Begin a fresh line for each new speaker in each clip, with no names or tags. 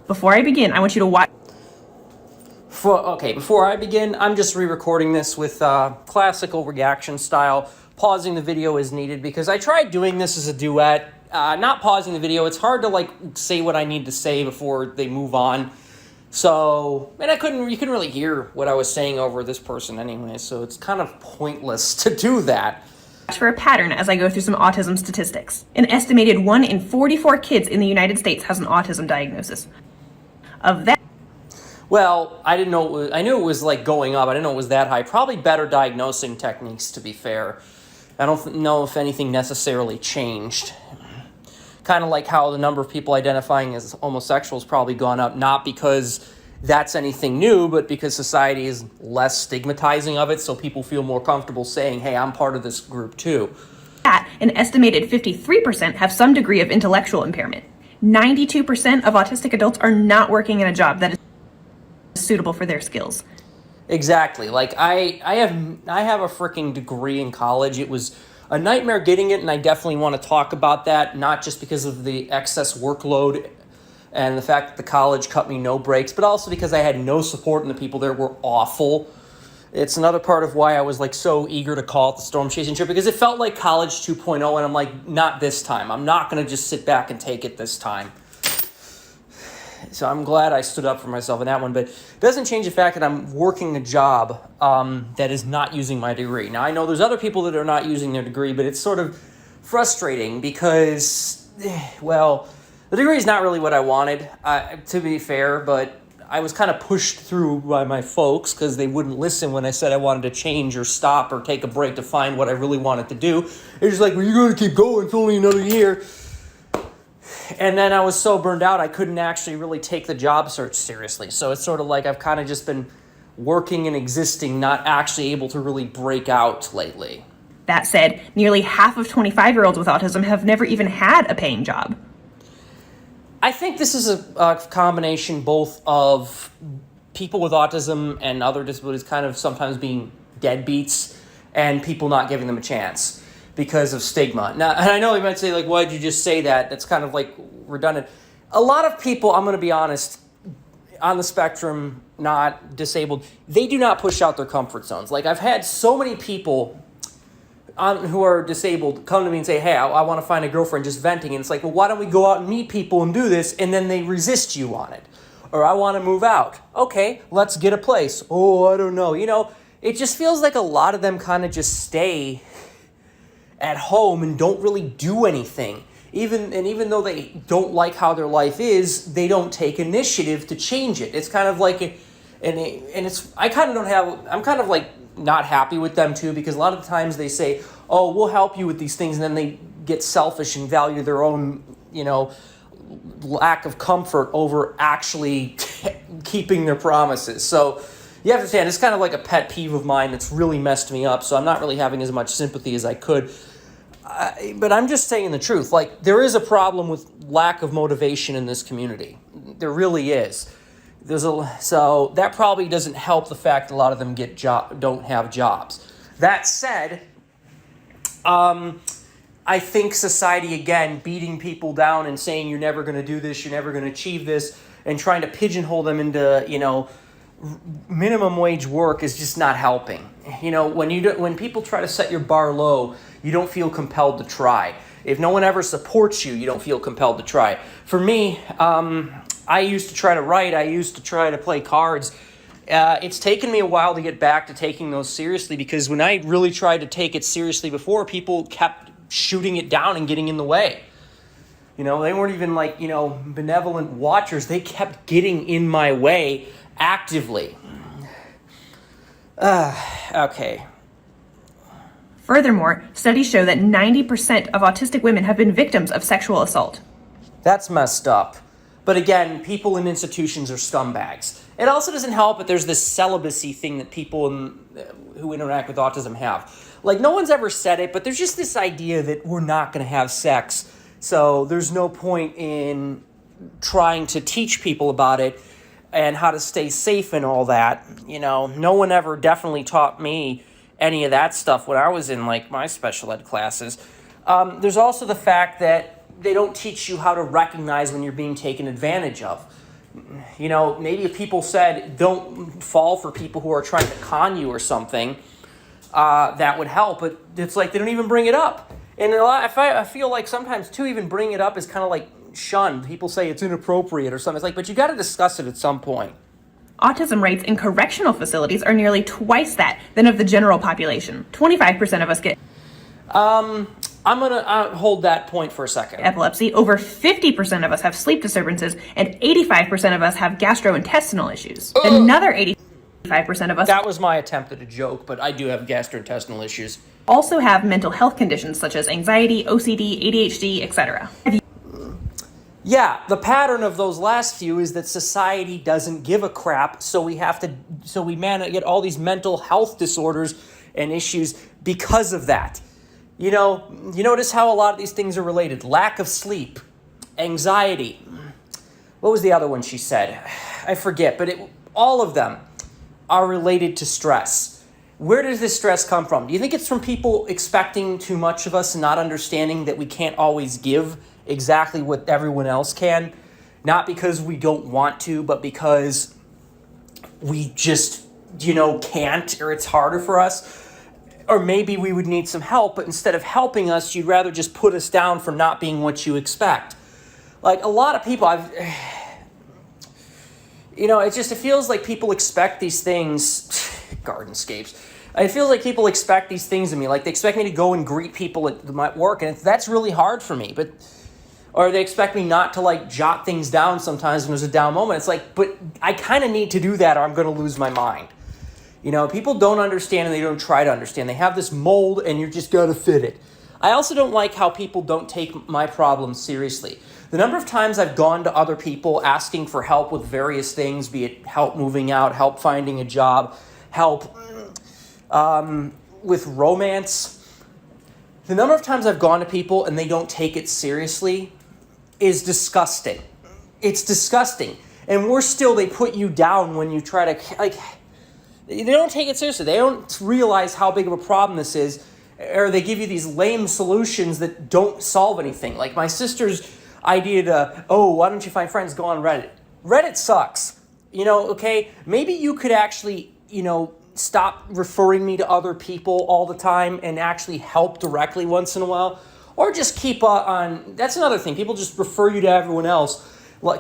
Before I begin, I want you to watch.
Before I begin, I'm just re-recording this with classical reaction style, pausing the video as needed because I tried doing this as a duet, not pausing the video. It's hard to say what I need to say before they move on. So, and you couldn't really hear what I was saying over this person anyway, so it's kind of pointless to do that.
For a pattern as I go through some autism statistics. An estimated 1 in 44 kids in the United States has an autism diagnosis. Of that,
well, I didn't know it was, I knew it was going up. I didn't know it was that high. Probably better diagnosing techniques, to be fair. I don't know if anything necessarily changed. Kind of like how the number of people identifying as homosexuals probably gone up, not because that's anything new, but because society is less stigmatizing of it, so people feel more comfortable saying, hey, I'm part of this group too.
An estimated 53% have some degree of intellectual impairment. 92% of autistic adults are not working in a job that is suitable for their skills.
Exactly. I have a freaking degree in college. It was a nightmare getting it, and I definitely want to talk about that, not just because of the excess workload and the fact that the college cut me no breaks, but also because I had no support and the people there were awful. It's another part of why I was so eager to call it the storm chasing trip, because it felt like college 2.0, and I'm like, not this time. I'm not going to just sit back and take it this time. So I'm glad I stood up for myself in that one, but it doesn't change the fact that I'm working a job that is not using my degree. Now, I know there's other people that are not using their degree, but it's sort of frustrating because, well, the degree is not really what I wanted, to be fair, but I was kind of pushed through by my folks because they wouldn't listen when I said I wanted to change or stop or take a break to find what I really wanted to do. They're just like, well, you're going to keep going. It's only another year. And then I was so burned out, I couldn't actually really take the job search seriously. So it's sort of like I've kind of just been working and existing, not actually able to really break out lately.
That said, nearly half of 25-year-olds with autism have never even had a paying job.
I think this is a combination both of people with autism and other disabilities kind of sometimes being deadbeats and people not giving them a chance because of stigma. Now, and I know you might say, why'd you just say that? That's kind of redundant. A lot of people, I'm going to be honest, on the spectrum, not disabled, they do not push out their comfort zones. I've had so many people who are disabled come to me and say, hey, I want to find a girlfriend, just venting. And it's like, well, why don't we go out and meet people and do this? And then they resist you on it. Or I want to move out. Okay, let's get a place. Oh, I don't know. It just feels like a lot of them kind of just stay at home and don't really do anything. Even though they don't like how their life is, they don't take initiative to change it. It's kind of I'm kind of not happy with them too, because a lot of the times they say, oh, we'll help you with these things, and then they get selfish and value their own, lack of comfort over actually keeping their promises. So you have to understand, it's kind of like a pet peeve of mine that's really messed me up, so I'm not really having as much sympathy as I could. But I'm just saying the truth. There is a problem with lack of motivation in this community. There really is. So that probably doesn't help the fact a lot of them don't have jobs. That said, I think society, again, beating people down and saying you're never going to do this, you're never going to achieve this, and trying to pigeonhole them into, minimum wage work is just not helping. When people try to set your bar low, you don't feel compelled to try. If no one ever supports you, you don't feel compelled to try. For me, I used to try to write. I used to try to play cards. It's taken me a while to get back to taking those seriously, because when I really tried to take it seriously before, people kept shooting it down and getting in the way. They weren't even benevolent watchers. They kept getting in my way actively. Okay.
Furthermore, studies show that 90% of autistic women have been victims of sexual assault.
That's messed up. But again, people in institutions are scumbags. It also doesn't help that there's this celibacy thing that people who interact with autism have. No one's ever said it, but there's just this idea that we're not going to have sex. So there's no point in trying to teach people about it and how to stay safe and all that. No one ever definitely taught me any of that stuff when I was in my special ed classes. There's also the fact that they don't teach you how to recognize when you're being taken advantage of. Maybe if people said don't fall for people who are trying to con you or something, that would help. But it's like they don't even bring it up. And I feel like sometimes too, even bringing it up is kind of like shunned. People say it's inappropriate or something. It's like, but you got to discuss it at some point.
Autism rates in correctional facilities are nearly twice that than of the general population. 25% of us get
I'm going to hold that point for a second.
epilepsy, over 50% of us have sleep disturbances, and 85% of us have gastrointestinal issues. Another 85% of us
That was my attempt at a joke, but I do have gastrointestinal issues.
also have mental health conditions such as anxiety, OCD, ADHD, etc.
Yeah, the pattern of those last few is that society doesn't give a crap, so we get all these mental health disorders and issues because of that. You notice how a lot of these things are related. Lack of sleep, anxiety. What was the other one she said? I forget, but all of them are related to stress. Where does this stress come from? Do you think it's from people expecting too much of us and not understanding that we can't always give exactly what everyone else can? Not because we don't want to, but because we just, can't, or it's harder for us. Or maybe we would need some help, but instead of helping us, you'd rather just put us down for not being what you expect. Like a lot of people, it feels like people expect these things, gardenscapes. It feels like people expect these things of me. Like they expect me to go and greet people at my work, and that's really hard for me. Or they expect me not to jot things down sometimes when there's a down moment. It's like, but I kind of need to do that or I'm going to lose my mind. People don't understand and they don't try to understand. They have this mold and you just got to fit it. I also don't like how people don't take my problems seriously. The number of times I've gone to other people asking for help with various things, be it help moving out, help finding a job, help with romance. The number of times I've gone to people and they don't take it seriously is disgusting. It's disgusting. And worse still, they put you down when you try to, they don't take it seriously. They don't realize how big of a problem this is, or they give you these lame solutions that don't solve anything. Like my sister's idea to, why don't you find friends? Go on Reddit. Reddit sucks. Okay? Maybe you could actually, stop referring me to other people all the time and actually help directly once in a while. Or just keep on, that's another thing. People just refer you to everyone else,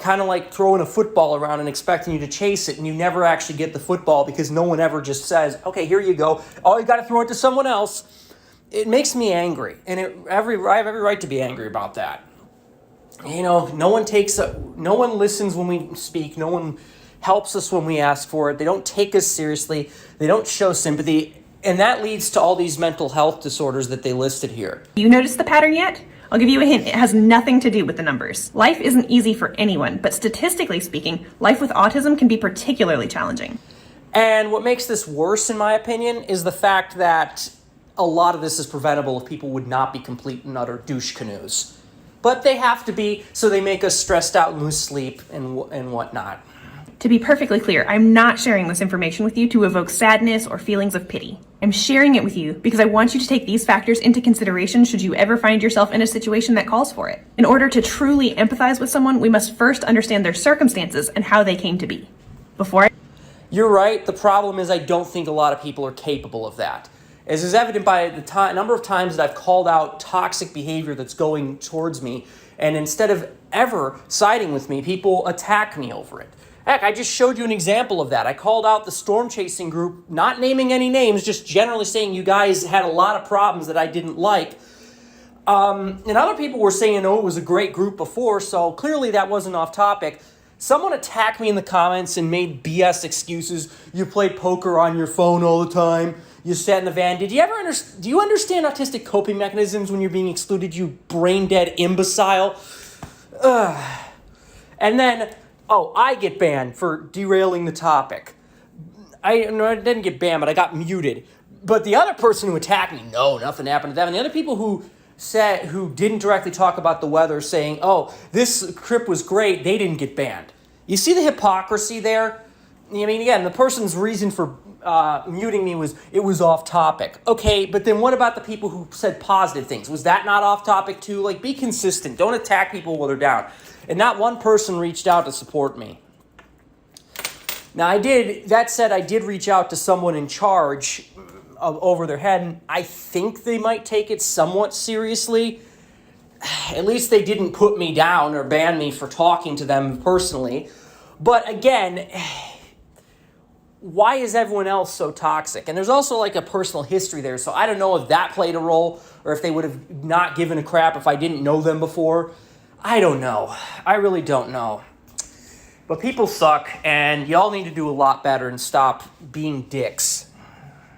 kind of like throwing a football around and expecting you to chase it, and you never actually get the football because no one ever just says, okay, here you go. Oh, you got to throw it to someone else. It makes me angry, and I have every right to be angry about that. No one listens when we speak. No one helps us when we ask for it. They don't take us seriously. They don't show sympathy. And that leads to all these mental health disorders that they listed here.
You noticed the pattern yet? I'll give you a hint. It has nothing to do with the numbers. Life isn't easy for anyone, but statistically speaking, life with autism can be particularly challenging.
And what makes this worse, in my opinion, is the fact that a lot of this is preventable if people would not be complete and utter douche canoes. But they have to be, so they make us stressed out and lose sleep and whatnot.
To be perfectly clear, I'm not sharing this information with you to evoke sadness or feelings of pity. I'm sharing it with you because I want you to take these factors into consideration should you ever find yourself in a situation that calls for it. In order to truly empathize with someone, we must first understand their circumstances and how they came to be.
You're right. The problem is I don't think a lot of people are capable of that. As is evident by the number of times that I've called out toxic behavior that's going towards me, and instead of ever siding with me, people attack me over it. Heck, I just showed you an example of that. I called out the storm chasing group, not naming any names, just generally saying you guys had a lot of problems that I didn't like. And other people were saying, it was a great group before, so clearly that wasn't off topic. Someone attacked me in the comments and made BS excuses. You played poker on your phone all the time. You sat in the van. Do you understand autistic coping mechanisms when you're being excluded, you brain-dead imbecile? And then, I get banned for derailing the topic. I didn't get banned, but I got muted. But the other person who attacked me, no, nothing happened to them. And the other people who didn't directly talk about the weather, saying, this trip was great, they didn't get banned. You see the hypocrisy there? Again, the person's reason for muting me was it was off topic. Okay, but then what about the people who said positive things? Was that not off topic too? Be consistent. Don't attack people while they're down. And not one person reached out to support me. Now, that said, I did reach out to someone in charge over their head, and I think they might take it somewhat seriously. At least they didn't put me down or ban me for talking to them personally. But again, why is everyone else so toxic? And there's also like a personal history there, so I don't know if that played a role or if they would have not given a crap if I didn't know them before. I don't know. I really don't know. But people suck, and y'all need to do a lot better and stop being dicks.